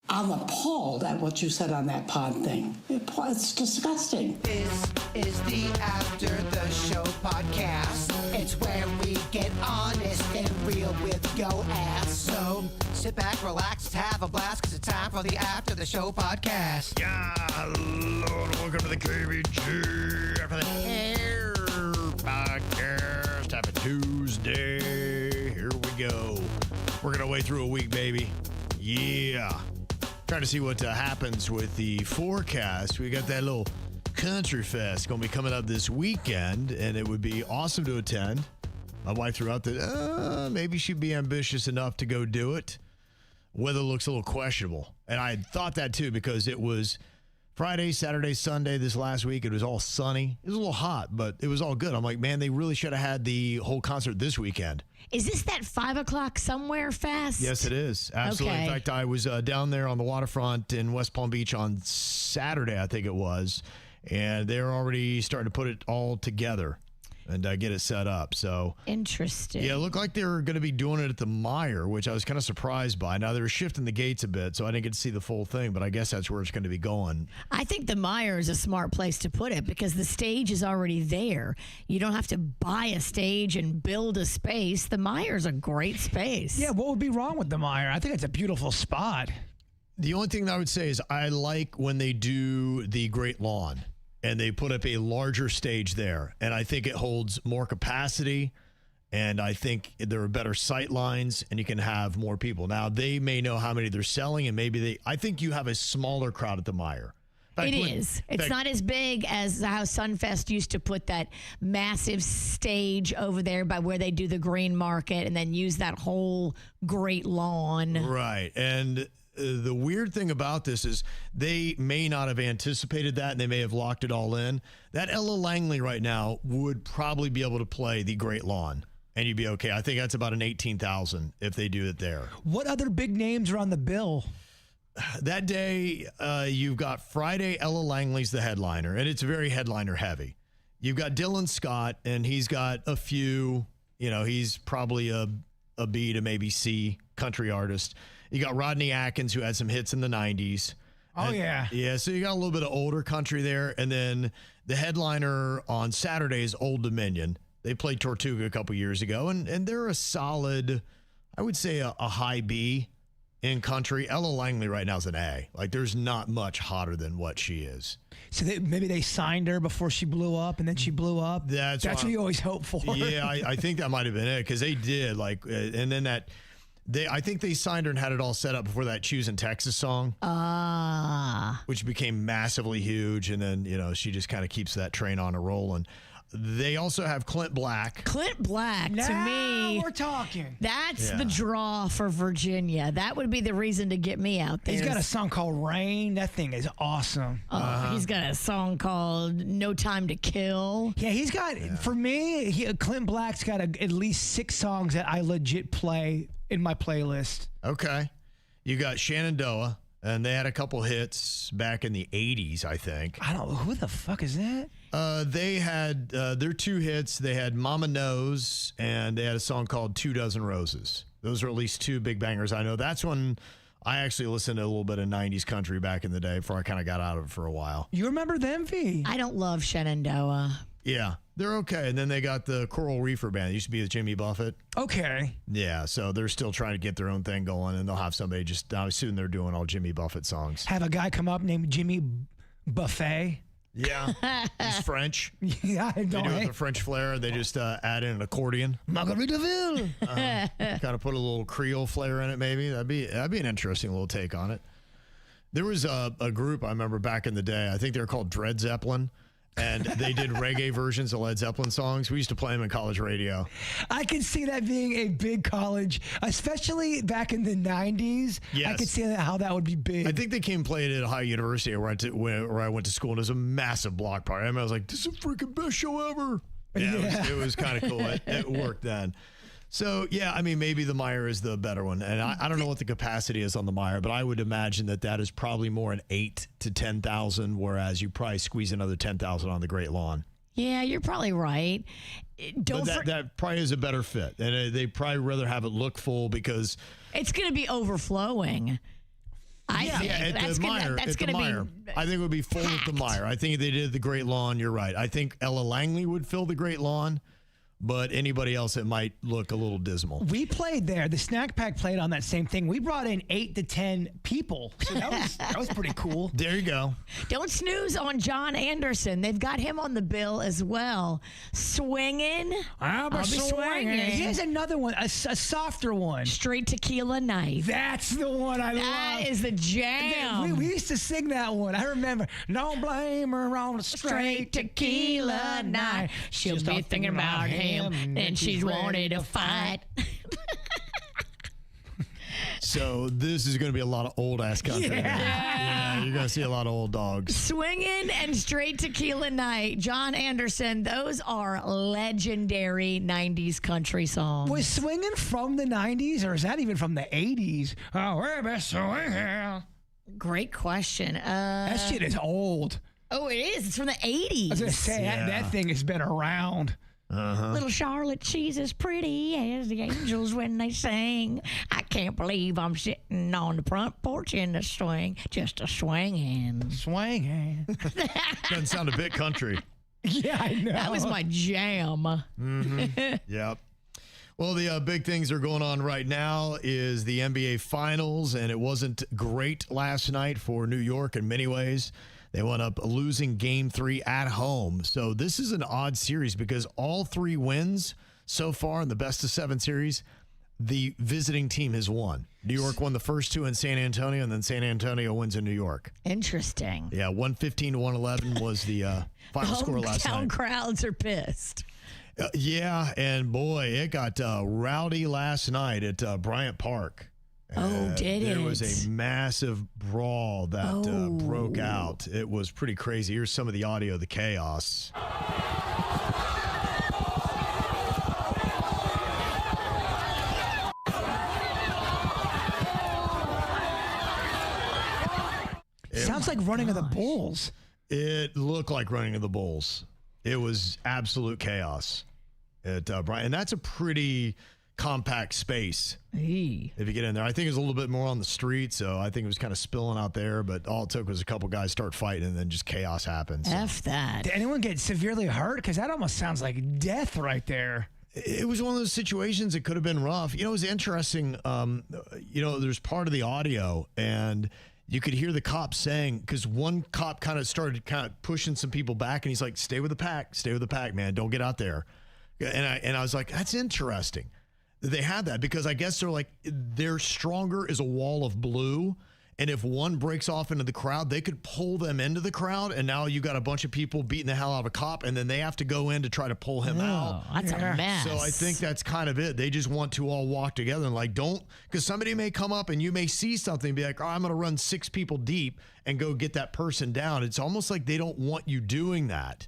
I'm appalled at what you said on that pod thing. It's disgusting. This is the After the Show podcast. It's where we get honest and real with yo ass. So sit back, relax, have a blast, because it's time for the After the Show podcast. Yeah, hello, and welcome to the KVJ After the Show podcast. Happy Tuesday. Here we go. We're going to wade through a week, baby. Yeah. Trying to see what happens with the forecast. We got that little country fest going to be coming up this weekend, and it would be awesome to attend. My wife threw out that maybe she'd be ambitious enough to go do it. Weather looks a little questionable. And I thought that too, because it was Friday, Saturday, Sunday this last week. It was all sunny. It was a little hot, but it was all good. I'm like, man, they really should have had the whole concert this weekend. Is this that 5 o'clock somewhere fest? Yes, it is. Absolutely. Okay. In fact, I was down there on the waterfront in West Palm Beach on Saturday, I think it was, and they're already starting to put it all together and get it set up. So Interesting. yeah, it looked like they were going to be doing it at the Meijer, which I was kind of surprised by. Now, they were shifting the gates a bit, so I didn't get to see the full thing, but I guess that's where it's going to be going. I think the Meijer is a smart place to put it because the stage is already there. You don't have to buy a stage and build a space. The Meijer is a great space. Yeah, what would be wrong with the Meijer? I think it's a beautiful spot. The only thing that I would say is I like when they do the Great Lawn and they put up a larger stage there. And I think it holds more capacity. And I think there are better sight lines and you can have more people. Now, they may know how many they're selling and maybe I think you have a smaller crowd at the Meijer. It is. It's not as big as how Sunfest used to put that massive stage over there by where they do the green market and then use that whole great lawn. Right. And the weird thing about this is they may not have anticipated that and they may have locked it all in. That Ella Langley right now would probably be able to play the Great Lawn and you'd be okay. I think that's about an 18,000 if they do it there. What other big names are on the bill? That day, you've got Friday, Ella Langley's the headliner, and it's very headliner heavy. You've got Dylan Scott, and he's got a few, he's probably a B to maybe C country artist. You got Rodney Atkins, who had some hits in the 90s. Oh, yeah. Yeah, so you got a little bit of older country there. And then the headliner on Saturday is Old Dominion. They played Tortuga a couple years ago, and they're a solid, I would say a high B in country. Ella Langley right now is an A. Like, there's not much hotter than what she is. So maybe they signed her before she blew up, and then she blew up. That's what you always hope for. Yeah, I think that might have been it, because they did, and then I think they signed her and had it all set up before that Choosing Texas song. Which became massively huge, and then, she just kind of keeps that train on a rolling. They also have Clint Black. Clint Black, now to me, we're talking. That's the draw for Virginia. That would be the reason to get me out there. He's got a song called Rain. That thing is awesome. He's got a song called No Time to Kill. Yeah, he's got, for me, Clint Black's got at least 6 songs that I legit play in my playlist. Okay. You got Shenandoah, and they had a couple hits back in the 80s, I think. I don't know. Who the fuck is that? They had their 2 hits. They had Mama Knows, and they had a song called 2 Dozen Roses. Those are at least 2 big bangers. I know that's when I actually listened to a little bit of 90s country back in the day before I kind of got out of it for a while. You remember them, V? I don't love Shenandoah. Yeah, they're okay. And then they got the Coral Reefer Band. It used to be with Jimmy Buffett. Okay. Yeah, so they're still trying to get their own thing going, and they'll have somebody soon they're doing all Jimmy Buffett songs. Have a guy come up named Jimmy Buffet. Yeah, he's French. Yeah, I know. They do it with the French flair. They just add in an accordion. Margaritaville. Kind of put a little Creole flair in it, maybe. That'd be an interesting little take on it. There was a group I remember back in the day. I think they were called Dred Zeppelin. And they did reggae versions of Led Zeppelin songs. We used to play them in college radio. I could see that being a big college, especially back in the 90s. Yes. I could see how that would be big. I think they came and played it at Ohio University where I went to school, and it was a massive block party. I mean, I was like, this is the freaking best show ever. Yeah. It was kind of cool. It worked then. So, yeah, I mean, maybe the Meijer is the better one. And I don't know what the capacity is on the Meijer, but I would imagine that is probably more an 8 to 10,000, whereas you probably squeeze another 10,000 on the Great Lawn. Yeah, you're probably right. That probably is a better fit. And they probably rather have it look full because it's going to be overflowing. I think at that's the Mire. that's At the going Mire. to be. I think it would be full at the packed. Mire. I think if they did the Great Lawn, you're right. I think Ella Langley would fill the Great Lawn, but anybody else, it might look a little dismal. We played there. The Snack Pack played on that same thing. We brought in 8 to 10 people, so that was pretty cool. There you go. Don't snooze on John Anderson. They've got him on the bill as well. Swinging. I'll be swinging. Here's another one, a softer one. Straight Tequila Night. That's the one I love. That is the jam. We used to sing that one. I remember. Don't blame her on the straight tequila night. She'll be thinking about him, and she's wanted to fight. So this is going to be a lot of old ass country. Yeah, you're going to see a lot of old dogs. Swinging and Straight Tequila Night. John Anderson, those are legendary 90s country songs. Was swinging from the 90s, or is that even from the 80s? Oh, we're best swinging. Great question. That shit is old. Oh, it is. It's from the 80s. I was going to say, that thing has been around. Little Charlotte, she's as pretty as the angels when they sing. I can't believe I'm sitting on the front porch in the swing, just a swinging. Swinging. Doesn't sound a bit country. Yeah, I know. That was my jam. Yep. Well, the big things are going on right now is the NBA Finals, and it wasn't great last night for New York in many ways. They wound up losing Game 3 at home. So this is an odd series because all 3 wins so far in the best-of-7 series, the visiting team has won. New York won the first 2 in San Antonio, and then San Antonio wins in New York. Interesting. Yeah, 115 to 111 was the final score last night. Hometown crowds are pissed. Yeah, and boy, it got rowdy last night at Bryant Park. Did it? There was a massive brawl that broke out. It was pretty crazy. Here's some of the audio of the chaos. Sounds like running of the bulls. It looked like running of the bulls. It was absolute chaos at Bryant. And that's a pretty compact space if you get in there. I think it was a little bit more on the street, so I think it was kind of spilling out there, but all it took was a couple guys start fighting and then just chaos happened. So. F that. Did anyone get severely hurt? Because that almost sounds like death right there. It was one of those situations that could have been rough. It was interesting. There's part of the audio, and you could hear the cop saying, because one cop kind of pushing some people back, and he's like, stay with the pack, man. Don't get out there. And I was like, that's interesting. They had that because I guess they're like, they're stronger as a wall of blue. And if one breaks off into the crowd, they could pull them into the crowd. And now you got a bunch of people beating the hell out of a cop, and then they have to go in to try to pull him out. That's a mess. So I think that's kind of it. They just want to all walk together and because somebody may come up and you may see something and be like, I'm going to run 6 people deep and go get that person down. It's almost like they don't want you doing that.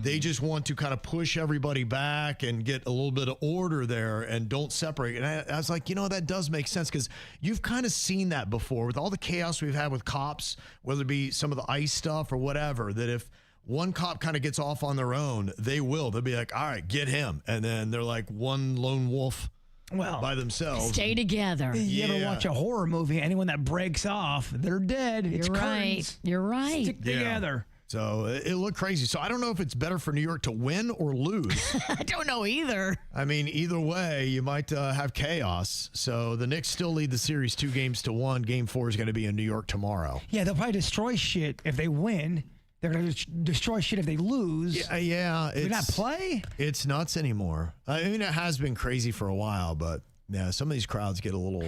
They just want to kind of push everybody back and get a little bit of order there and don't separate. And I was like, that does make sense because you've kind of seen that before with all the chaos we've had with cops, whether it be some of the ICE stuff or whatever, that if one cop kind of gets off on their own, they'll be like, all right, get him. And then they're like one lone wolf by themselves. Stay together. You ever watch a horror movie, anyone that breaks off, they're dead. It's curtains. You're right. Stick together. So it looked crazy. So I don't know if it's better for New York to win or lose. I don't know either. I mean, either way, you might have chaos. So the Knicks still lead the series 2-1. Game 4 is going to be in New York tomorrow. Yeah, they'll probably destroy shit if they win. They're going to destroy shit if they lose. Yeah. Did not play? It's nuts anymore. I mean, it has been crazy for a while, but yeah, some of these crowds get a little...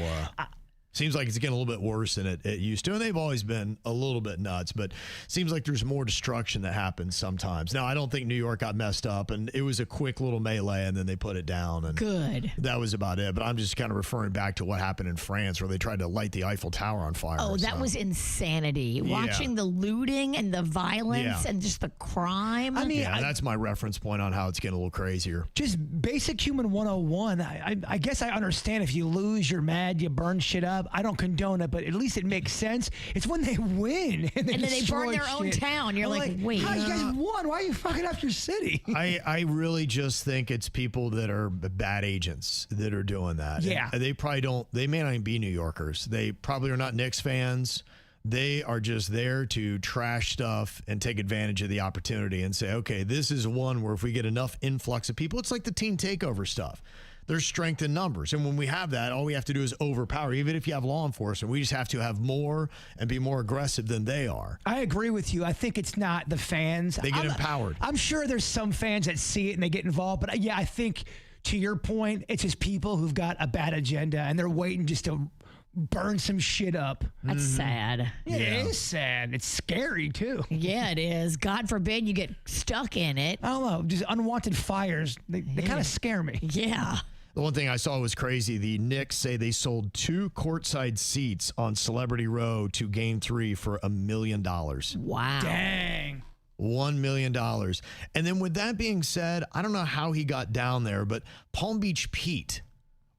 Seems like it's getting a little bit worse than it used to. And they've always been a little bit nuts, but seems like there's more destruction that happens sometimes. Now, I don't think New York got messed up, and it was a quick little melee, and then they put it down. And good. That was about it. But I'm just kind of referring back to what happened in France where they tried to light the Eiffel Tower on fire. Oh, that was insanity. Yeah. Watching the looting and the violence and just the crime. I mean, that's my reference point on how it's getting a little crazier. Just basic human 101. I guess I understand if you lose, you're mad, you burn shit up. I don't condone it, but at least it makes sense. It's when they win and then they burn destroy their own shit. town. You're like, wait. How you guys won? Why are you fucking up your city? I really just think it's people that are bad agents that are doing that. Yeah. And they probably don't, they may not even be New Yorkers. They probably are not Knicks fans. They are just there to trash stuff and take advantage of the opportunity and say, okay, this is one where if we get enough influx of people, it's like the team takeover stuff. There's strength in numbers. And when we have that, all we have to do is overpower. Even if you have law enforcement, we just have to have more and be more aggressive than they are. I agree with you. I think it's not the fans. They get empowered. I'm sure there's some fans that see it and they get involved. But yeah, I think to your point, it's just people who've got a bad agenda and they're waiting just to burn some shit up. That's sad. Yeah, it is sad. It's scary too. Yeah, it is. God forbid you get stuck in it. I don't know. Just unwanted fires. They kind of scare me. Yeah. The one thing I saw was crazy. The Knicks say they sold 2 courtside seats on Celebrity Row to Game 3 for $1 million. Wow. Dang. $1 million. And then with that being said, I don't know how he got down there, but Palm Beach Pete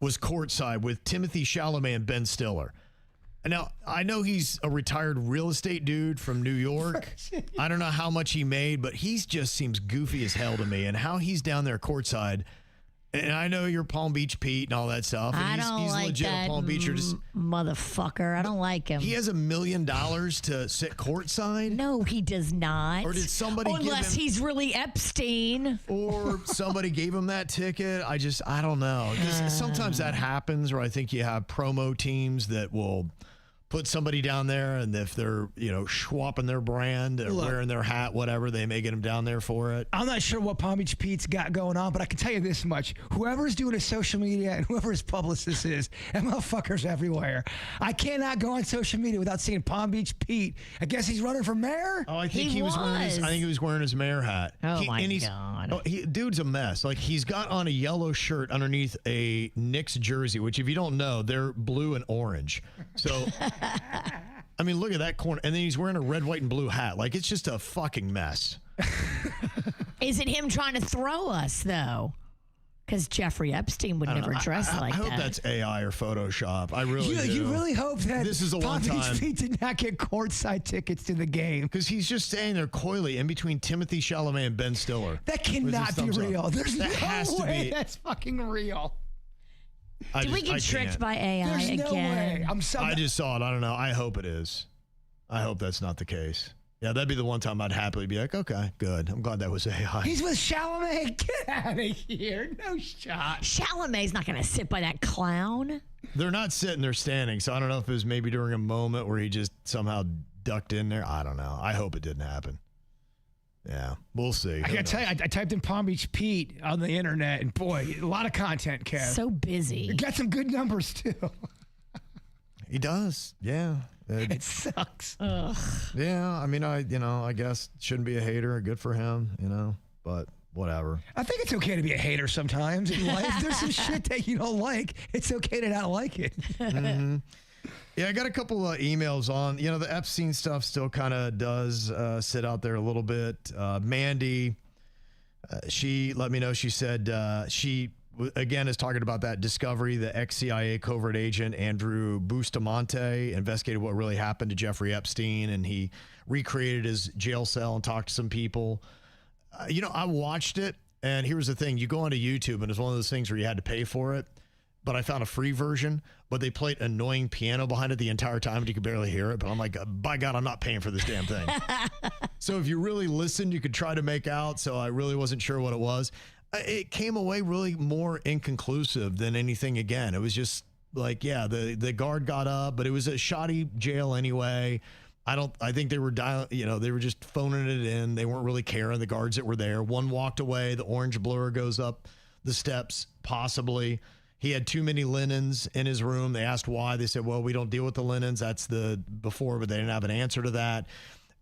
was courtside with Timothy Chalamet and Ben Stiller. And now, I know he's a retired real estate dude from New York. I don't know how much he made, but he just seems goofy as hell to me. And how he's down there courtside. And I know you're Palm Beach Pete and all that stuff. And he's like legit that a Palm Beacher. motherfucker. I don't like him. He has $1 million to sit courtside? No, he does not. Or did somebody give Unless him... he's really Epstein. Or somebody gave him that ticket. I don't know. 'Cause sometimes that happens where I think you have promo teams that will put somebody down there, and if they're, swapping their brand or wearing their hat, whatever, they may get them down there for it. I'm not sure what Palm Beach Pete's got going on, but I can tell you this much. Whoever's doing his social media and whoever his publicist is, that motherfucker's everywhere. I cannot go on social media without seeing Palm Beach Pete. I guess he's running for mayor? Oh, I think He he was wearing his, was. I think he was wearing his mayor hat. Oh, my God. Dude's a mess. Like, he's got on a yellow shirt underneath a Knicks jersey, which if you don't know, they're blue and orange. So I mean, look at that corner. And then he's wearing a red, white, and blue hat. Like, it's just a fucking mess. Is it him trying to throw us, though? Because Jeffrey Epstein would never dress like I that. hope that's AI or Photoshop. I really do. You really hope that This is a Palm one-time. Beach Pete did not get courtside tickets to the game. Because he's just standing there coyly in between Timothy Chalamet and Ben Stiller. That with his cannot be thumbs up. real. There's That no has to way be. that's fucking real. Did we get tricked by AI There's again? no way. I just saw it. I don't know. I hope it is. I hope that's not the case. Yeah, that'd be the one time I'd happily be like, okay, good. I'm glad that was AI. He's with Chalamet. Get out of here. No shot. Chalamet's not going to sit by that clown. They're not sitting, they're standing. So I don't know if it was maybe during a moment where he just somehow ducked in there. I don't know. I hope it didn't happen. Yeah, we'll see. I gotta tell you, I typed in Palm Beach Pete on the internet, and boy, a lot of content, Kev. So busy. Got some good numbers, too. He does. Yeah. It sucks. Yeah. I mean, I guess shouldn't be a hater. Good for him, but whatever. I think it's okay to be a hater sometimes in life. There's some shit that you don't like. It's okay to not like it. Yeah, I got a couple of emails on, the Epstein stuff still kind of does sit out there a little bit. Mandy, she let me know, she said she, again, is talking about that discovery, the ex-CIA covert agent Andrew Bustamante investigated what really happened to Jeffrey Epstein, and he recreated his jail cell and talked to some people. I watched it, and here's the thing. You go onto YouTube, and it's one of those things where you had to pay for it. But I found a free version, but they played annoying piano behind it the entire time and you could barely hear it. But I'm like, by God, I'm not paying for this damn thing. So if you really listened, you could try to make out. So I really wasn't sure what it was. It came away really more inconclusive than anything again. It was just like, yeah, the guard got up, but it was a shoddy jail anyway. I think they were they were just phoning it in. They weren't really caring, the guards that were there. One walked away. The orange blur goes up the steps, possibly. He had too many linens in his room. They asked why. They said, well, we don't deal with the linens. That's the before, but they didn't have an answer to that.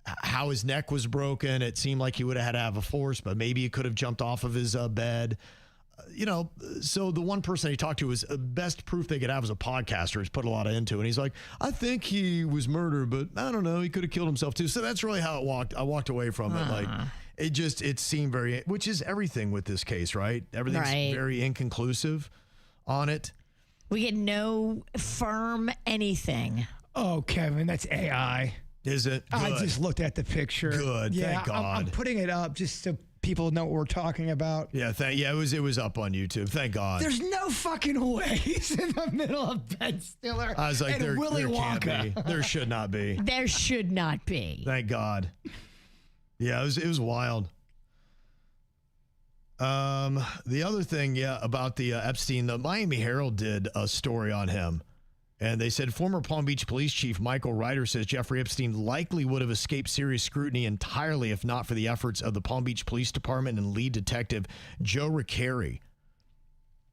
How his neck was broken, it seemed like he would have had to have a force, but maybe he could have jumped off of his bed. So the one person he talked to was best proof they could have as a podcaster. He's put a lot into it. And he's like, I think he was murdered, but I don't know. He could have killed himself too. So that's really how it walked. I walked away from it. Like it seemed very, which is everything with this case, right? Everything's very inconclusive on it. We get no firm anything. Oh, Kevin, that's AI. Is it? Good. I just looked at the picture. Good. Yeah, Thank God. I'm putting it up just so people know what we're talking about. Yeah, it was up on YouTube. Thank God. There's no fucking way he's in the middle of Ben Stiller I was like, and there Willy can't Wonka. be. There should not be. There should not be. Thank God. Yeah, it was wild. The other thing, about the Epstein, the Miami Herald did a story on him. And they said former Palm Beach police chief Michael Ryder says Jeffrey Epstein likely would have escaped serious scrutiny entirely if not for the efforts of the Palm Beach Police Department and lead detective Joe Riccieri.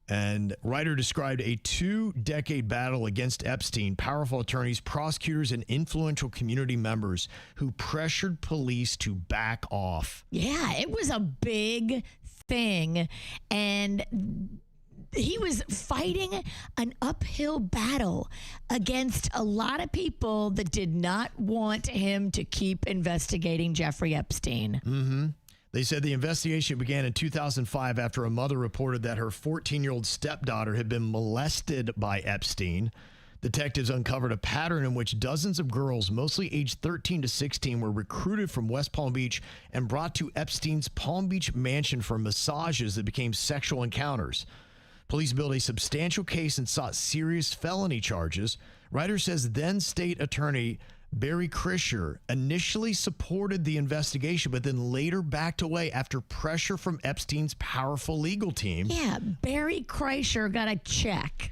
And Ryder described a 2-decade battle against Epstein, powerful attorneys, prosecutors, and influential community members who pressured police to back off. Yeah, it was a big thing. And he was fighting an uphill battle against a lot of people that did not want him to keep investigating Jeffrey Epstein. Mm-hmm. They said the investigation began in 2005 after a mother reported that her 14-year-old stepdaughter had been molested by Epstein. Detectives uncovered a pattern in which dozens of girls, mostly aged 13 to 16, were recruited from West Palm Beach and brought to Epstein's Palm Beach mansion for massages that became sexual encounters. Police built a substantial case and sought serious felony charges. Ryder says then state attorney Barry Krischer initially supported the investigation, but then later backed away after pressure from Epstein's powerful legal team. Yeah, Barry Krischer got a check.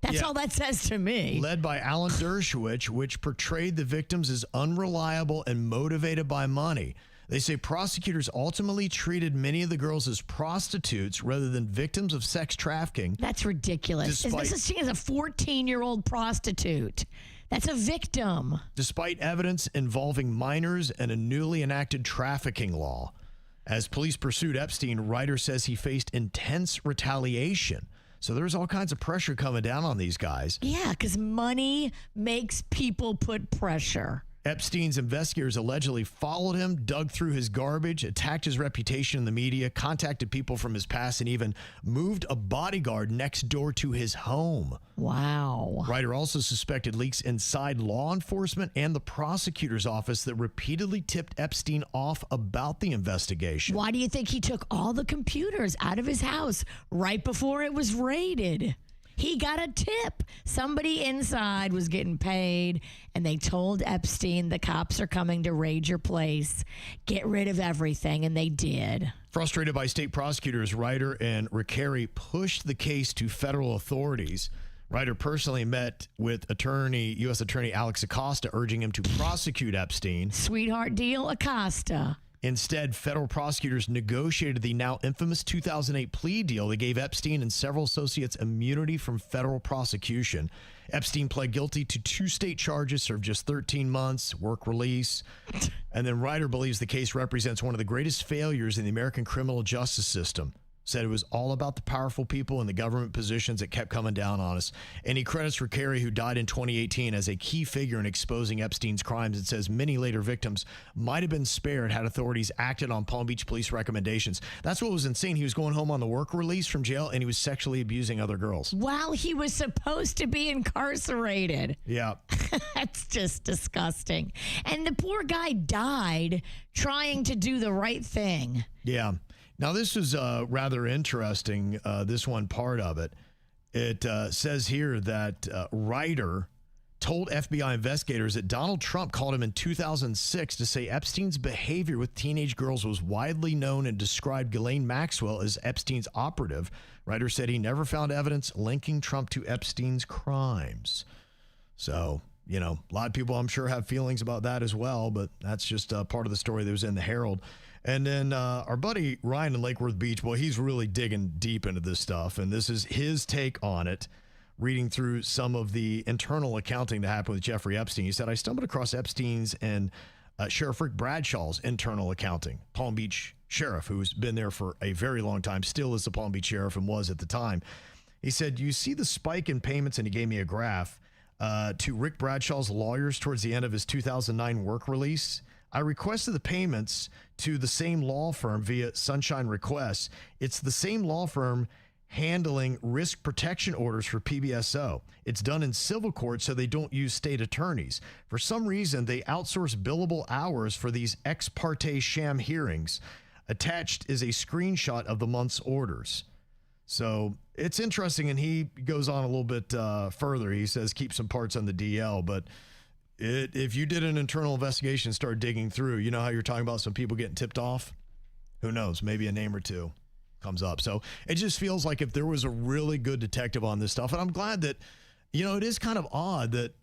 That's all that says to me. Led by Alan Dershowitz, which portrayed the victims as unreliable and motivated by money. They say prosecutors ultimately treated many of the girls as prostitutes rather than victims of sex trafficking. That's ridiculous. This is seen as a 14-year-old prostitute. That's a victim. Despite evidence involving minors and a newly enacted trafficking law. As police pursued Epstein, Ryder says he faced intense retaliation. So there's all kinds of pressure coming down on these guys. Yeah, because money makes people put pressure. Epstein's investigators allegedly followed him, dug through his garbage, attacked his reputation in the media, contacted people from his past, and even moved a bodyguard next door to his home. Wow. Ryder also suspected leaks inside law enforcement and the prosecutor's office that repeatedly tipped Epstein off about the investigation. Why do you think he took all the computers out of his house right before it was raided? He got a tip. Somebody inside was getting paid, and they told Epstein the cops are coming to raid your place. Get rid of everything, and they did. Frustrated by state prosecutors, Ryder and Riccieri pushed the case to federal authorities. Ryder personally met with U.S. Attorney Alex Acosta, urging him to prosecute Epstein. Sweetheart deal, Acosta. Instead, federal prosecutors negotiated the now infamous 2008 plea deal that gave Epstein and several associates immunity from federal prosecution. Epstein pled guilty to 2 state charges, served just 13 months, work release. And then Ryder believes the case represents one of the greatest failures in the American criminal justice system. Said it was all about the powerful people in the government positions that kept coming down on us. And he credits Riccieri, who died in 2018, as a key figure in exposing Epstein's crimes and says many later victims might have been spared had authorities acted on Palm Beach police recommendations. That's what was insane. He was going home on the work release from jail, and he was sexually abusing other girls. While he was supposed to be incarcerated. Yeah. That's just disgusting. And the poor guy died trying to do the right thing. Yeah. Now, this is rather interesting, this one part of it. It says here that Ryder told FBI investigators that Donald Trump called him in 2006 to say Epstein's behavior with teenage girls was widely known and described Ghislaine Maxwell as Epstein's operative. Ryder said he never found evidence linking Trump to Epstein's crimes. So, you know, a lot of people, I'm sure, have feelings about that as well, but that's just part of the story that was in the Herald. And then our buddy Ryan in Lake Worth Beach, well, he's really digging deep into this stuff, and this is his take on it, reading through some of the internal accounting that happened with Jeffrey Epstein. He said, I stumbled across Epstein's and Sheriff Rick Bradshaw's internal accounting, Palm Beach Sheriff, who's been there for a very long time, still is the Palm Beach Sheriff and was at the time. He said, you see the spike in payments, and he gave me a graph, to Rick Bradshaw's lawyers towards the end of his 2009 work release. I requested the payments to the same law firm via Sunshine Requests. It's the same law firm handling risk protection orders for PBSO. It's done in civil court, so they don't use state attorneys. For some reason, they outsource billable hours for these ex parte sham hearings. Attached is a screenshot of the month's orders. So it's interesting, and he goes on a little bit further. He says keep some parts on the DL, but if you did an internal investigation and start digging through, you know how you're talking about some people getting tipped off? Who knows? Maybe a name or two comes up. So it just feels like if there was a really good detective on this stuff, and I'm glad that, you know, it is kind of odd that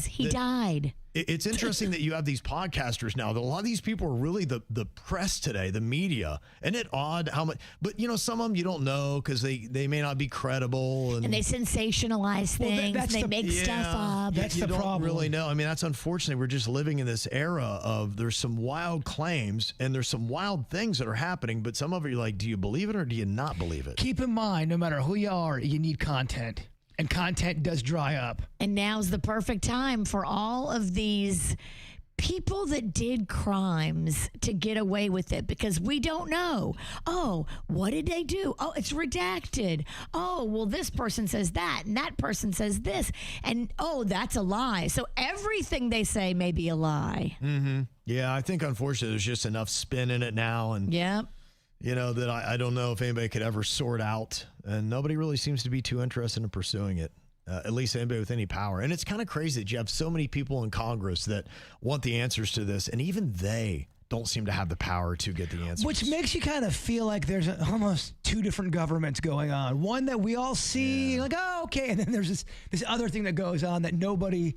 He died. It's interesting that you have these podcasters now, that a lot of these people are really the press today, the media. Isn't it odd how much, but you know, some of them you don't know because they may not be credible. And they sensationalize things. They make stuff up. That's you the don't problem. Really know. I mean, that's unfortunate. We're just living in this era of there's some wild claims and there's some wild things that are happening, but some of it you're like, do you believe it or do you not believe it? Keep in mind, no matter who you are, you need content. And content does dry up. And now's the perfect time for all of these people that did crimes to get away with it, because we don't know. Oh, what did they do? Oh, it's redacted. Oh, well, this person says that and that person says this. And, oh, that's a lie. So everything they say may be a lie. Mm-hmm. Yeah, I think, unfortunately, there's just enough spin in it now. And yeah. You know, that I don't know if anybody could ever sort out, and nobody really seems to be too interested in pursuing it, at least anybody with any power. And it's kind of crazy that you have so many people in Congress that want the answers to this, and even they don't seem to have the power to get the answers. Which makes you kind of feel like there's almost two different governments going on. One that we all see, like, oh, okay, and then there's this other thing that goes on that nobody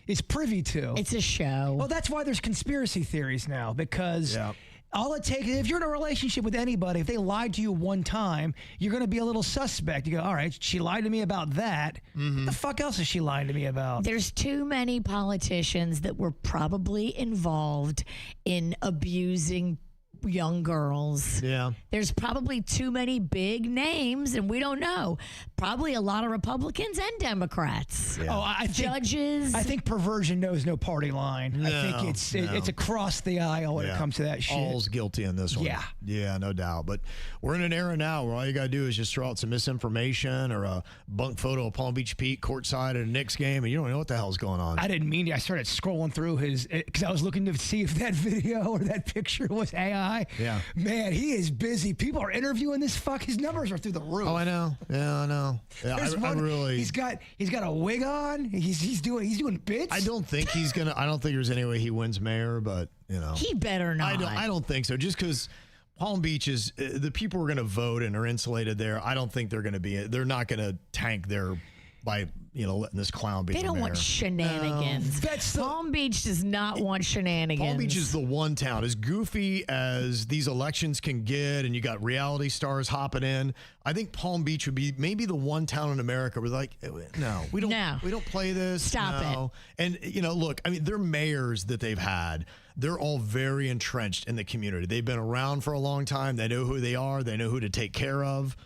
is privy to. It's a show. Well, that's why there's conspiracy theories now, because... Yeah. All it takes, if you're in a relationship with anybody, if they lied to you one time, you're going to be a little suspect. You go, all right, she lied to me about that. What the fuck else is she lying to me about? There's too many politicians that were probably involved in abusing young girls. Yeah. There's probably too many big names, and we don't know. Probably a lot of Republicans and Democrats. Yeah. Oh, I think, judges. I think perversion knows no party line. No, I think it's across the aisle when it comes to that shit. All's guilty in this one. Yeah. Yeah, no doubt. But we're in an era now where all you got to do is just throw out some misinformation or a bunk photo of Palm Beach Pete courtside at a Knicks game, and you don't know what the hell's going on. I didn't mean to. I started scrolling through his, because I was looking to see if that video or that picture was AI. Yeah. Man, he is busy. People are interviewing this fuck. His numbers are through the roof. Oh, I know. Yeah, I know. Yeah, I really. He's got a wig on. He's doing bits. I don't think he's gonna. I don't think there's any way he wins mayor, but you know. He better not. I don't think so. Just because Palm Beach is the people who are going to vote and are insulated there. I don't think they're going to be. They're not going to tank their by letting this clown be. They don't want shenanigans. Palm Beach does not want shenanigans. Palm Beach is the one town, as goofy as these elections can get, and you got reality stars hopping in. I think Palm Beach would be maybe the one town in America where like, no, we don't play this. Stop it. And look, I mean, their mayors that they've had, they're all very entrenched in the community. They've been around for a long time. They know who they are. They know who to take care of.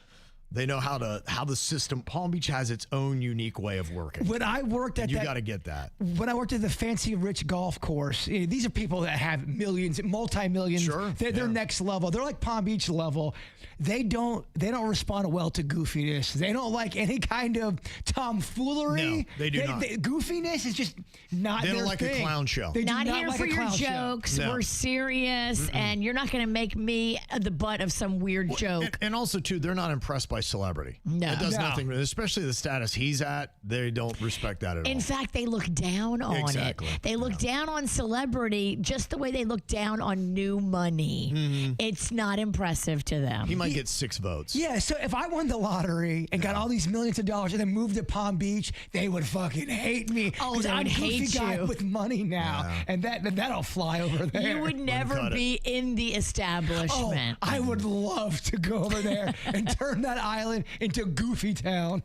They know how the system. Palm Beach has its own unique way of working. When I worked at you got to get that. When I worked at the fancy rich golf course, these are people that have millions, multi-millions. Sure, they're next level. They're like Palm Beach level. They don't respond well to goofiness. They don't like any kind of tomfoolery. No, they do not. Goofiness is just not their thing. They don't like a clown show. They not here for your jokes. No. We're serious, and you're not going to make me the butt of some weird joke. And also, too, they're not impressed by celebrity. No. It does nothing, especially the status he's at. They don't respect that at all. In fact, they look down on it. They look down on celebrity just the way they look down on new money. Mm-hmm. It's not impressive to them. He might get 6 votes. Yeah, so if I won the lottery and got all these millions of dollars and then moved to Palm Beach, they would fucking hate me. Oh, they would hate guy you. With money now, and that'll fly over there. You would never be in the establishment. Oh, I would love to go over there and turn that island into Goofy Town.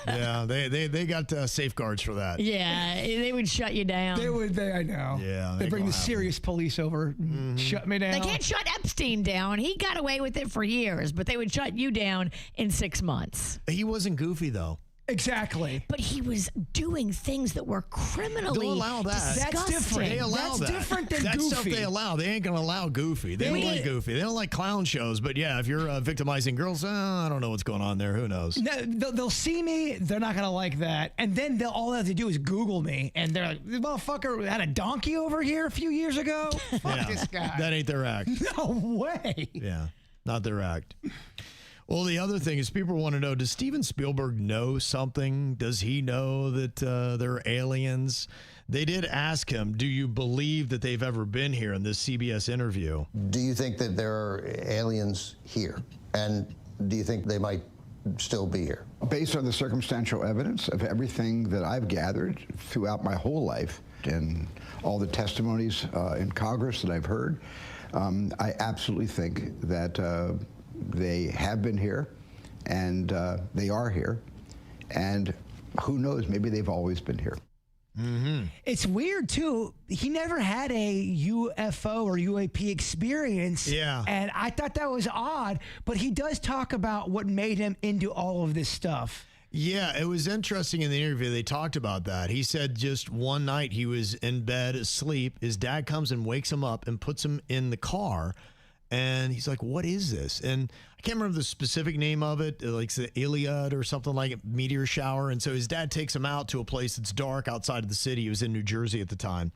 Yeah, they got safeguards for that. Yeah, they would shut you down. They would. I know. Yeah, they bring the serious police over, and shut me down. They can't shut Epstein down. He got away with it for years, but they would shut you down in 6 months. He wasn't goofy though. Exactly. But he was doing things that were criminally They'll allow that. disgusting. That's different. They allow That's that. different than That's Goofy. stuff they allow. They ain't gonna allow Goofy. They don't like Goofy. They don't like clown shows. But yeah, if you're victimizing girls, I don't know what's going on there. Who knows? No, they'll see me. They're not gonna like that, and then all they have to do is Google me, and they're like, "This motherfucker had a donkey over here a few years ago." Fuck this guy. That ain't their act. No way. Yeah, not their act. Well, the other thing is people want to know, does Steven Spielberg know something? Does he know that there are aliens? They did ask him, do you believe that they've ever been here in this CBS interview? Do you think that there are aliens here? And do you think they might still be here? Based on the circumstantial evidence of everything that I've gathered throughout my whole life and all the testimonies in Congress that I've heard, I absolutely think that they have been here, and they are here, and who knows, maybe they've always been here. Mm-hmm. It's weird, too. He never had a UFO or UAP experience. Yeah. And I thought that was odd, but he does talk about what made him into all of this stuff. Yeah, it was interesting in the interview. They talked about that. He said just one night he was in bed asleep. His dad comes and wakes him up and puts him in the car. And he's like, what is this? And I can't remember the specific name of it, like it's the Iliad or something like it, meteor shower. And so his dad takes him out to a place that's dark outside of the city. He was in New Jersey at the time.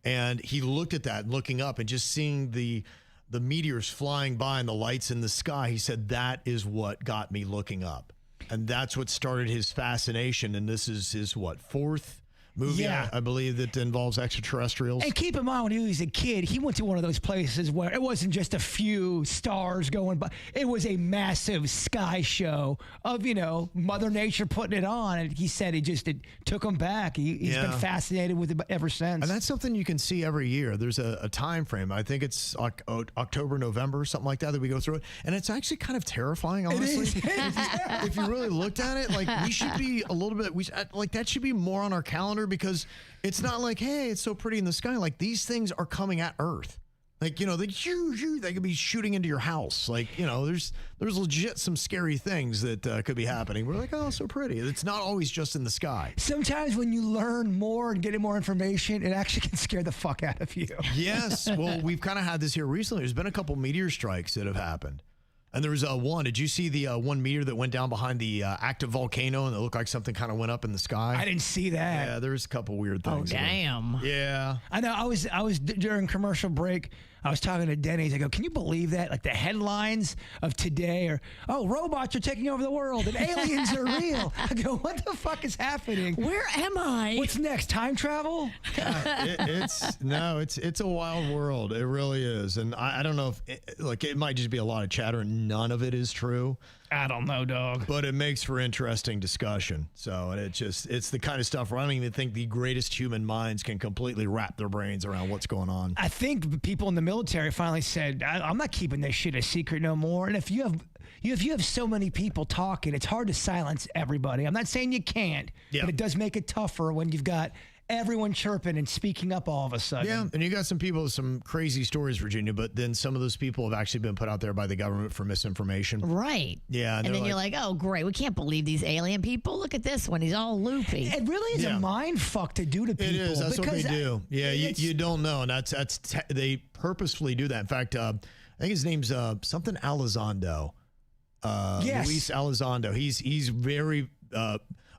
And he looked at that, looking up and just seeing the meteors flying by and the lights in the sky. He said, that is what got me looking up. And that's what started his fascination. And this is his, fourth movie, Yeah. I believe, that involves extraterrestrials. And keep in mind, when he was a kid, he went to one of those places where it wasn't just a few stars going by. It was a massive sky show of, Mother Nature putting it on. And he said it took him back. He's been fascinated with it ever since. And that's something you can see every year. There's a time frame. I think it's October, November, something like that we go through it. And it's actually kind of terrifying, honestly. If you really looked at it, we should be a little bit, that should be more on our calendar, because it's not like, hey, it's so pretty in the sky. Like, these things are coming at Earth. They could be shooting into your house. There's legit some scary things that could be happening. We're like, oh, so pretty. It's not always just in the sky. Sometimes when you learn more and get more information, it actually can scare the fuck out of you. Yes. Well, we've kind of had this here recently. There's been a couple meteor strikes that have happened. And there was one. Did you see the one meteor that went down behind the active volcano and it looked like something kind of went up in the sky? I didn't see that. Yeah, there's a couple weird things. Oh, damn. Yeah. I know. I was during commercial break. I was talking to Denny. I go, can you believe that? Like the headlines of today are, oh, robots are taking over the world and aliens are real. I go, what the fuck is happening? Where am I? What's next? Time travel? It's a wild world. It really is. And I don't know if it might just be a lot of chatter and none of it is true. I don't know, dog. But it makes for interesting discussion. So, and it's the kind of stuff where I don't even think the greatest human minds can completely wrap their brains around what's going on. I think people in the military finally said, I'm not keeping this shit a secret no more. And if you have so many people talking, it's hard to silence everybody. I'm not saying you can't, but it does make it tougher when you've got everyone chirping and speaking up all of a sudden. Yeah, and you got some people with some crazy stories, Virginia, but then some of those people have actually been put out there by the government for misinformation. Right. Yeah. And then you're like, oh, great. We can't believe these alien people. Look at this one. He's all loopy. It really is a mind fuck to do to people. It is. That's what they do. Yeah, you don't know. And they purposefully do that. In fact, I think his name's something Elizondo. Yes. Luis Elizondo. He's very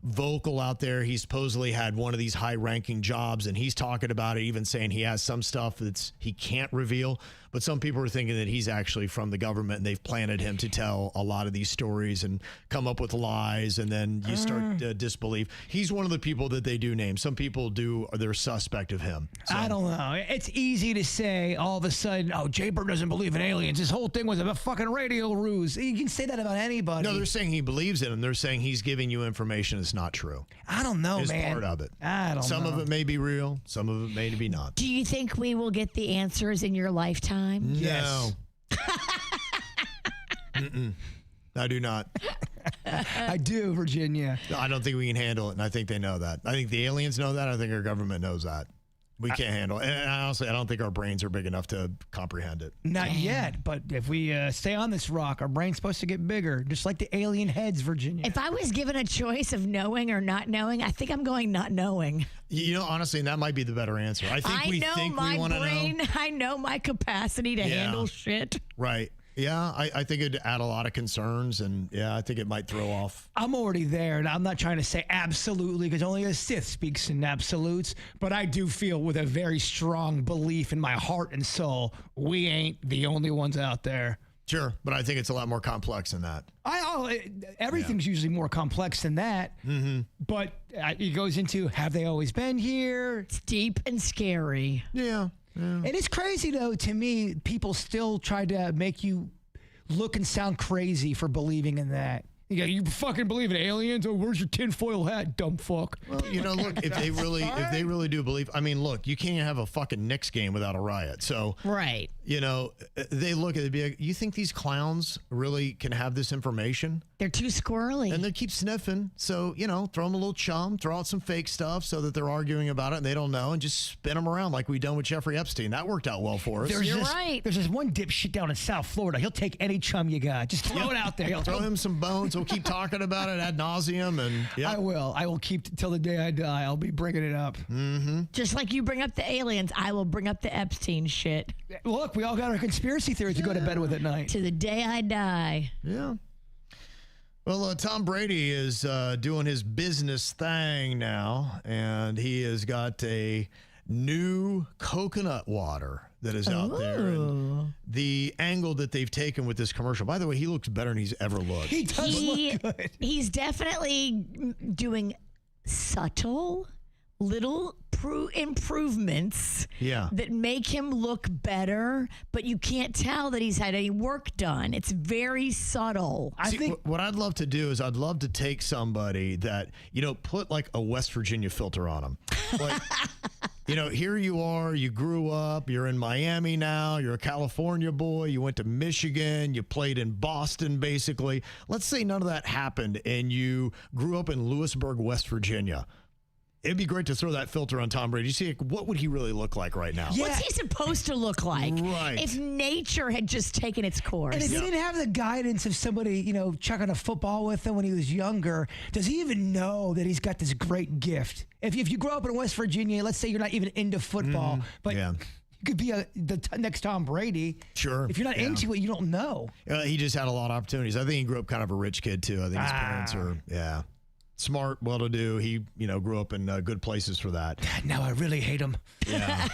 vocal out there. He supposedly had one of these high-ranking jobs, and he's talking about it, even saying he has some stuff he can't reveal. But some people are thinking that he's actually from the government, and they've planted him to tell a lot of these stories and come up with lies, and then you start to disbelieve. He's one of the people that they do name. Some people they're suspect of him. So. I don't know. It's easy to say all of a sudden, oh, Jay Bird doesn't believe in aliens. This whole thing was a fucking radio ruse. You can say that about anybody. No, they're saying he believes in them. They're saying he's giving you information that's not true. I don't know, Is man. part of it. I don't know. Some of it may be real. Some of it may be not. Do you think we will get the answers in your lifetime? No. I do not. I do, Virginia. I don't think we can handle it, and I think they know that. I think the aliens know that. I think our government knows that. We can't handle it. And honestly, I don't think our brains are big enough to comprehend it. Not yet, but if we stay on this rock, our brain's supposed to get bigger, just like the alien heads, Virginia. If I was given a choice of knowing or not knowing, I think I'm going not knowing. You know, honestly, that might be the better answer. I think we want to know. I know my capacity to handle shit. Right. Yeah, I think it'd add a lot of concerns, and I think it might throw off. I'm already there, and I'm not trying to say absolutely because only a Sith speaks in absolutes, but I do feel with a very strong belief in my heart and soul, we ain't the only ones out there. Sure, but I think it's a lot more complex than that. Everything's usually more complex than that, but it goes into, have they always been here? It's deep and scary. Yeah. And it's crazy, though, to me, people still try to make you look and sound crazy for believing in that. You fucking believe in aliens? Oh, where's your tinfoil hat, dumb fuck? Well, look, if they really do believe, I mean, look, you can't have a fucking Knicks game without a riot. So, right. They look at it, be like, you think these clowns really can have this information? They're too squirrely. And they keep sniffing. So, throw them a little chum, throw out some fake stuff so that they're arguing about it and they don't know, and just spin them around like we done with Jeffrey Epstein. That worked out well for us. You're right. There's this one dipshit down in South Florida. He'll take any chum you got. Just throw it out there. Throw him some bones. We'll keep talking about it ad nauseum. And I will keep till the day I die. I'll be bringing it up. Mm-hmm. Just like you bring up the aliens, I will bring up the Epstein shit. Look, we all got our conspiracy theories to go to bed with at night. To the day I die. Yeah. Well, Tom Brady is doing his business thing now, and he has got a new coconut water that is out there. And the angle that they've taken with this commercial, by the way, he looks better than he's ever looked. He does look good. He's definitely doing subtle little improvements that make him look better, but you can't tell that he's had any work done. It's very subtle. I think what I'd love to do is I'd love to take somebody that, put like a West Virginia filter on them. Like, here you are, you grew up, you're in Miami now, you're a California boy, you went to Michigan, you played in Boston, basically. Let's say none of that happened and you grew up in Lewisburg, West Virginia. It'd be great to throw that filter on Tom Brady. You see, what would he really look like right now? What's he supposed to look like? Right. If nature had just taken its course. And if he didn't have the guidance of somebody, chucking a football with him when he was younger, does he even know that he's got this great gift? If you grow up in West Virginia, let's say you're not even into football, but you could be the next Tom Brady. Sure. If you're not into it, you don't know. He just had a lot of opportunities. I think he grew up kind of a rich kid, too. I think his parents are, smart, well-to-do. He, grew up in good places for that. Now I really hate him. Yeah.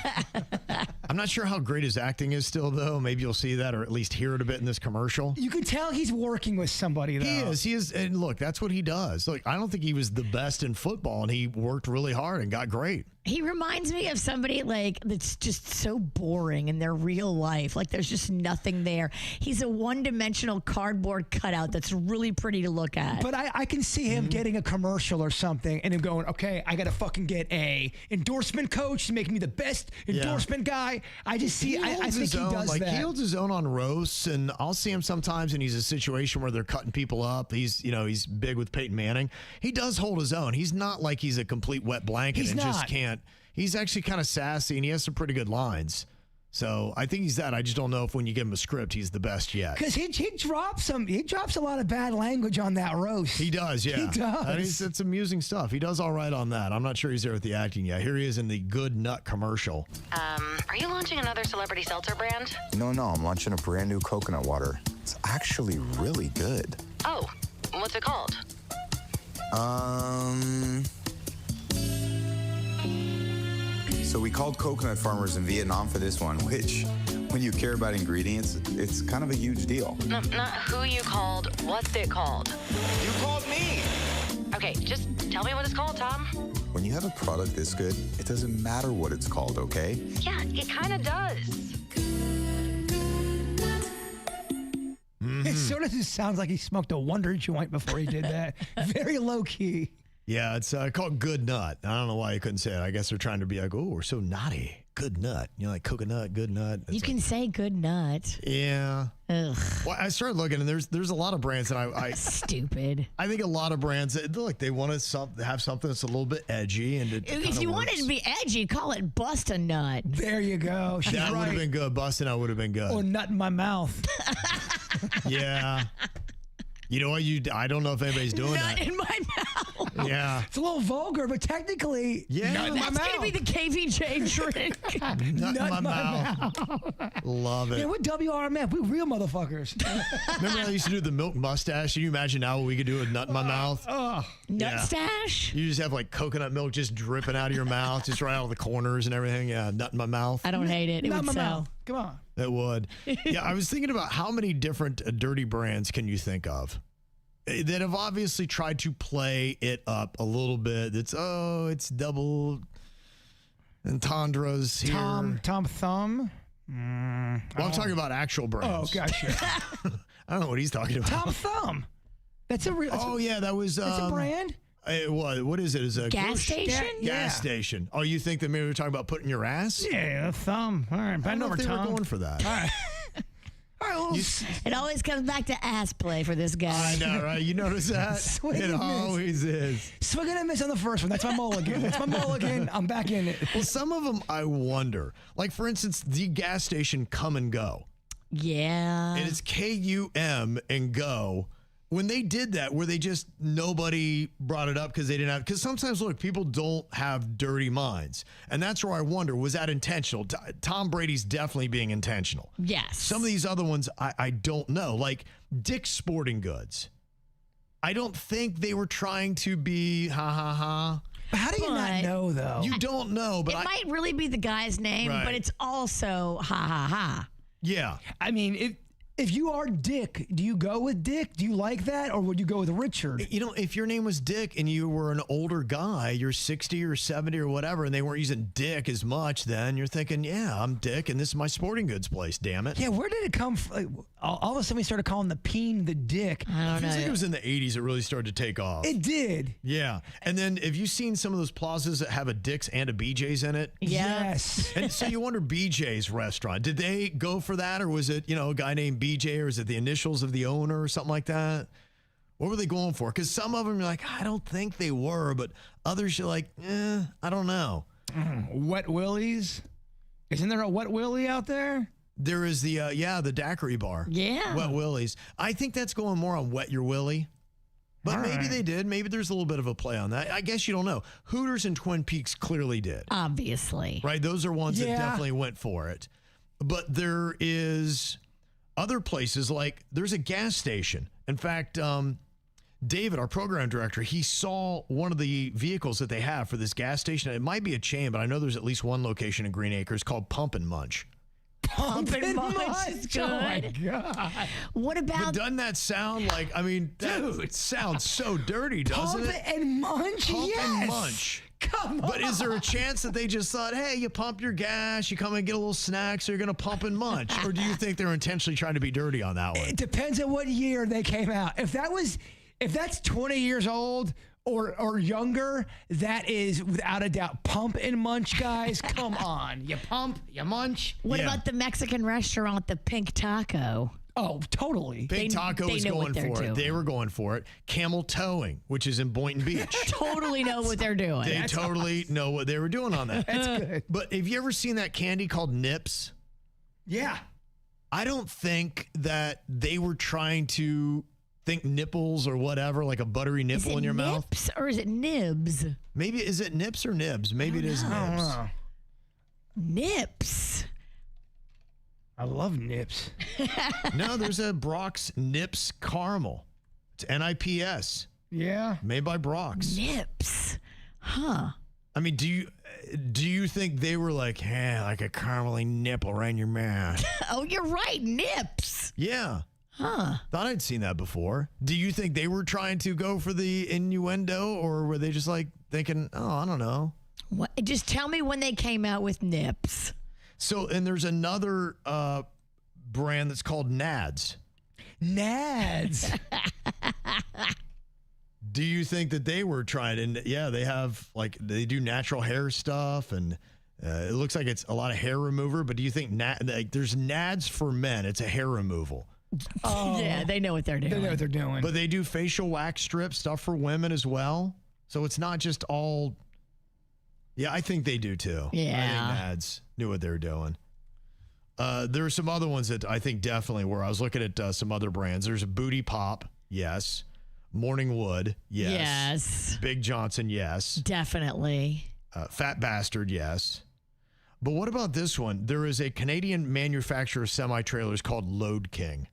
I'm not sure how great his acting is still, though. Maybe you'll see that or at least hear it a bit in this commercial. You can tell he's working with somebody, though. He is. And look, that's what he does. Look, I don't think he was the best in football, and he worked really hard and got great. He reminds me of somebody that's just so boring in their real life. Like there's just nothing there. He's a one-dimensional cardboard cutout that's really pretty to look at. But I can see him getting a commercial or something and him going, okay, I got to fucking get a endorsement coach to make me the best endorsement guy. I just see, I think he does that. He holds his own on roasts, and I'll see him sometimes, and he's a situation where they're cutting people up. He's big with Peyton Manning. He does hold his own. He's not like he's a complete wet blanket just can't. He's actually kind of sassy, and he has some pretty good lines. So I think he's that. I just don't know if when you give him a script, he's the best yet. Because he drops a lot of bad language on that roast. He does, yeah. He does. It's amusing stuff. He does all right on that. I'm not sure he's there with the acting yet. Here he is in the Good Nut commercial. Are you launching another celebrity seltzer brand? No, I'm launching a brand new coconut water. It's actually really good. Oh, what's it called? So we called coconut farmers in Vietnam for this one, which, when you care about ingredients, it's kind of a huge deal. No, not who you called, what's it called? You called me! Okay, just tell me what it's called, Tom. When you have a product this good, it doesn't matter what it's called, okay? Yeah, it kind of does. It sort of just sounds like he smoked a Wonder joint before he did that. Very low key. Yeah, it's called Good Nut. I don't know why you couldn't say it. I guess they're trying to be like, oh, we're so naughty. good nut. You know, like coconut, good nut. You can say good nut. Yeah. Ugh. Well, I started looking, and there's a lot of brands that I Stupid. I think a lot of brands, look, they want to have something that's a little bit edgy. And If you wanted to be edgy, call it Bust a Nut. There you go. She's that would right. have been good. Busting out would have been good. Or nut in my mouth. Yeah. You know what? I don't know if anybody's doing Nut that. in my mouth. Yeah. It's a little vulgar, but technically, Yeah. nut in my That's going to mouth. be the KVJ drink. Nut in my mouth. Love it. Yeah, we're WRMF. We real motherfuckers. Remember I used to do the milk mustache? Can you imagine now what we could do with nut in my mouth? Oh, Nut Yeah. stash? You just have like coconut milk just dripping out of your mouth, just right out of the corners and everything. Yeah, nut in my mouth. I don't hate it. It nut in would my sell. mouth. Come on. It would. Yeah, I was thinking about how many different dirty brands can you think of that have obviously tried to play it up a little bit. It's double entendres here. Tom Thumb. Well, I'm talking about actual Oh, brands. gotcha. I don't know what he's talking about. Tom Thumb. That's a real. Oh, yeah, that was. That's a brand. It was. What is it? Is a Gas station? Gas station. Oh, you think that maybe we're talking about putting your ass? Yeah, a thumb. All right, I don't bend know over, if they were Tom. going for that. All right. All right, well, It always comes back to ass play for this guy. I know, right? You notice that? Swing It and miss. always is. swing and a miss on the first one. That's my mulligan. That's my mulligan. I'm back in it. Well, some of them I wonder. Like, for instance, the gas station Come and Go. Yeah. And it's KUM and Go. When they did that, were they just nobody brought it up because they didn't have? Because sometimes, look, people don't have dirty minds. And that's where I wonder, was that intentional? Tom Brady's definitely being intentional. Yes. Some of these other ones, I don't know. Like Dick's Sporting Goods. I don't think they were trying to be ha ha ha. But how do you not But- know, though? You don't know, but it might really be the guy's name, Right. but it's also ha ha ha. yeah. I mean, if you are Dick, do you go with Dick? Do you like that? Or would you go with Richard? You know, if your name was Dick and you were an older guy, you're 60 or 70 or whatever, and they weren't using Dick as much, then you're thinking, yeah, I'm Dick, and this is my sporting goods place, damn it. Yeah, where did it come from? All of a sudden, we started calling the peen the Dick. I don't I know. think it was in the 80s it really started to take off. It did. Yeah. And then have you seen some of those plazas that have a Dick's and a BJ's in it? Yeah. Yes. And so you wonder, BJ's restaurant, did they go for that, or was it, a guy named BJ, or is it the initials of the owner or something like that? What were they going for? Because some of them you're like, I don't think they were, but others you're like, I don't know. Wet Willies. Isn't there a Wet Willie out there? There is the the daiquiri bar. Yeah. Wet Willie's. I think that's going more on Wet Your Willie. But All maybe right. they did. Maybe there's a little bit of a play on that. I guess you don't know. Hooters and Twin Peaks clearly did. Obviously. Right? Those are ones that Yeah. definitely went for it. But there is other places, like there's a gas station. In fact, David, our program director, he saw one of the vehicles that they have for this gas station. It might be a chain, but I know there's at least one location in Green Acres called Pump and Munch. Pump and Munch is good. Oh, my God. What But about doesn't that sound like, it sounds so dirty, doesn't Pump it? and Munch? Pump yes. and Munch. Come on. But is there a chance that they just thought, hey, you pump your gas, you come and get a little snack, so you're going to pump and munch? Or do you think they're intentionally trying to be dirty on that one? It depends on what year they came out. If that's 20 years old or younger, that is without a doubt Pump and Munch, guys. Come on. You pump, you munch. what Yeah. about the Mexican restaurant, the Pink Taco? Oh, totally. Big Taco they was know going what they're for it. doing. They were going for it. Camel Towing, which is in Boynton Beach. Totally know what they're doing. They totally know what they were doing on that. That's good. But have you ever seen that candy called Nips? Yeah. I don't think that they were trying to think nipples or whatever, like a buttery Is nipple it in your mouth. nips or is it nibs? Maybe, is it Nips or Nibs? Maybe it is I don't Nibs. know. Nips. I love Nips. No, there's a Brock's Nips Caramel. It's NIPS, Yeah. made by Brock's. Nips. Huh. I mean, do you think they were like, hey, like a caramely nipple right in your mouth? Oh, you're right. Nips. Yeah. Huh. Thought I'd seen that before. Do you think they were trying to go for the innuendo, or were they just like thinking, oh, I don't know? What? Just tell me when they came out with Nips. So, and there's another brand that's called Nads. Nads. Do you think that they were trying? And yeah, they have they do natural hair stuff, and It looks like it's a lot of hair remover, but do you think there's nads for men? It's a hair removal. Yeah, they know what they're doing. They know what they're doing. But they do facial wax strip stuff for women as well. So it's not just all. Yeah, I think they do too. Yeah. I think nads knew what they were doing. There are some other ones that I think definitely were. I was looking at some other brands. There's a Booty Pop, yes. Morning Wood, yes. Yes. Big Johnson, yes. Definitely. Fat Bastard, yes. But what about this one? There is a Canadian manufacturer of semi-trailers called Load King.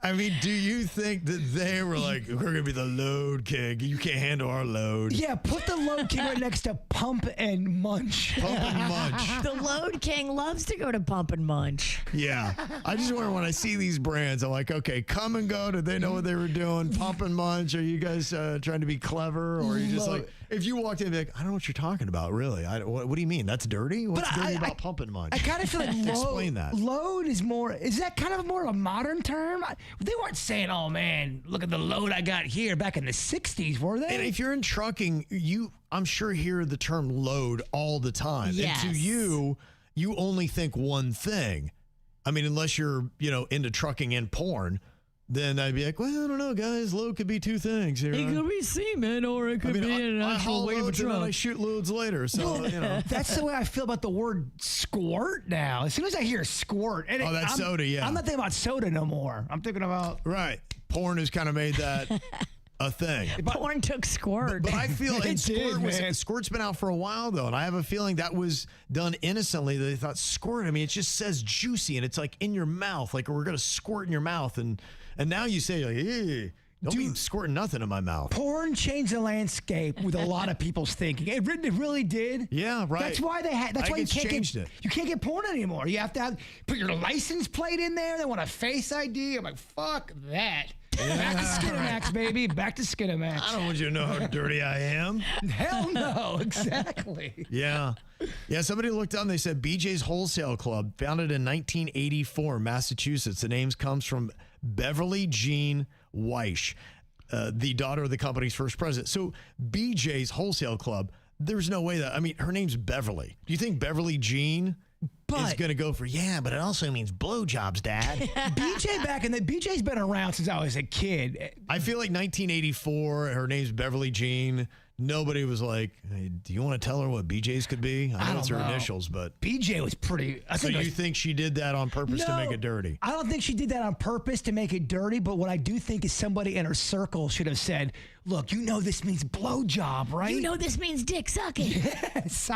I mean, do you think that they were like, we're going to be the Load King? You can't handle our load. Yeah, put the Load King right next to Pump and Munch. Pump and Munch. The Load King loves to go to Pump and Munch. Yeah. I just wonder when I see these brands, I'm like, okay, Come and Go. Did they know what they were doing? Pump and Munch. Are you guys trying to be clever? Or are you just like, if you walked in and be like, I don't know what you're talking about, really. What do you mean? That's dirty? What's dirty about Pump and Munch? I kind of feel like Explain that. Load is that kind of more of a modern term? They weren't saying, oh man, look at the load I got here back in the 60s, were they? And if you're in trucking, I'm sure hear the term load all the time. Yes. And to you only think one thing. I mean, unless you're, into trucking and porn, then I'd be like, well, I don't know, guys. Load could be two things here. It could be semen or it could be an actual weight of a loads and then I truck. shoot loads later. So, That's the way I feel about the word squirt now. As soon as I hear squirt. And that's soda, yeah. I'm not thinking about soda no more. I'm thinking about. Right. Porn has kind of made that a thing. Porn took squirt. But I feel It did, Squirt's been out for a while, though, and I have a feeling that was done innocently. They thought squirt, I mean, it just says juicy, and it's like in your mouth, like we're going to squirt in your mouth. And now you say, like, hey, don't be squirting nothing in my mouth. Porn changed the landscape with a lot of people's thinking. It really did. Yeah, right. That's why they had. That's why you changed it. You can't get porn anymore. You have to put your license plate in there. They want a face ID. I'm like, fuck that. Back to Skinamax, baby. Back to Skinamax. I don't want you to know how dirty I am. Hell no. Exactly. Yeah. Yeah, somebody looked up and they said BJ's Wholesale Club, founded in 1984, Massachusetts. The name comes from Beverly Jean Weish, the daughter of the company's first president. So BJ's Wholesale Club, there's no way that, I mean, her name's Beverly. Do you think Beverly Jean is going to go for, yeah, but it also means blowjobs, Dad? BJ's been around since I was a kid. I feel like 1984, her name's Beverly Jean. Nobody was like, hey, do you want to tell her what BJ's could be? I know it's her initials, but BJ was pretty. So you think she did that on purpose to make it dirty? I don't think she did that on purpose to make it dirty, but what I do think is somebody in her circle should have said, look, you know this means blowjob, right? You know this means dick sucking. Yes.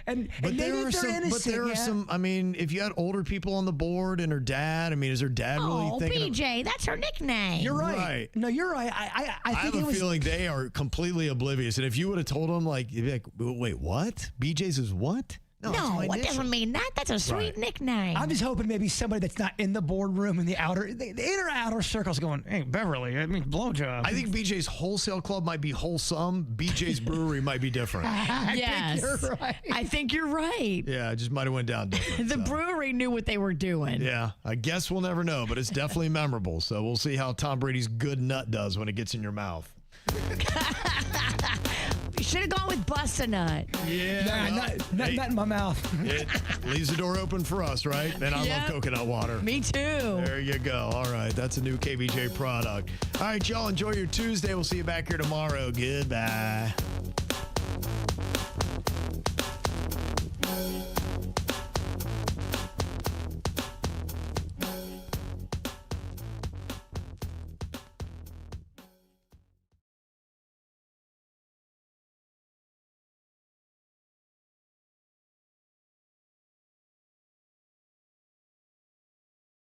But there are some, I mean, if you had older people on the board and her dad, I mean, is her dad really thinking BJ, that's her nickname. You're right. No, you're right. I think have a feeling they are completely oblivious. And if you would have told them, like, you'd be like, wait, what? BJ's is what? No, it doesn't mean that. That's a sweet nickname. I'm just hoping maybe somebody that's not in the boardroom in the inner outer circles going, hey, Beverly, I mean, blowjob. I think BJ's Wholesale Club might be wholesome. BJ's Brewery might be different. Yes. I think you're right. Yeah, it just might have went down different. The brewery knew what they were doing. Yeah, I guess we'll never know, but it's definitely memorable. So we'll see how Tom Brady's good nut does when it gets in your mouth. You should have gone with bust a nut. Yeah. Not in my mouth. It leaves the door open for us, right? And I love coconut water. Me too. There you go. All right. That's a new KVJ product. All right, y'all. Enjoy your Tuesday. We'll see you back here tomorrow. Goodbye.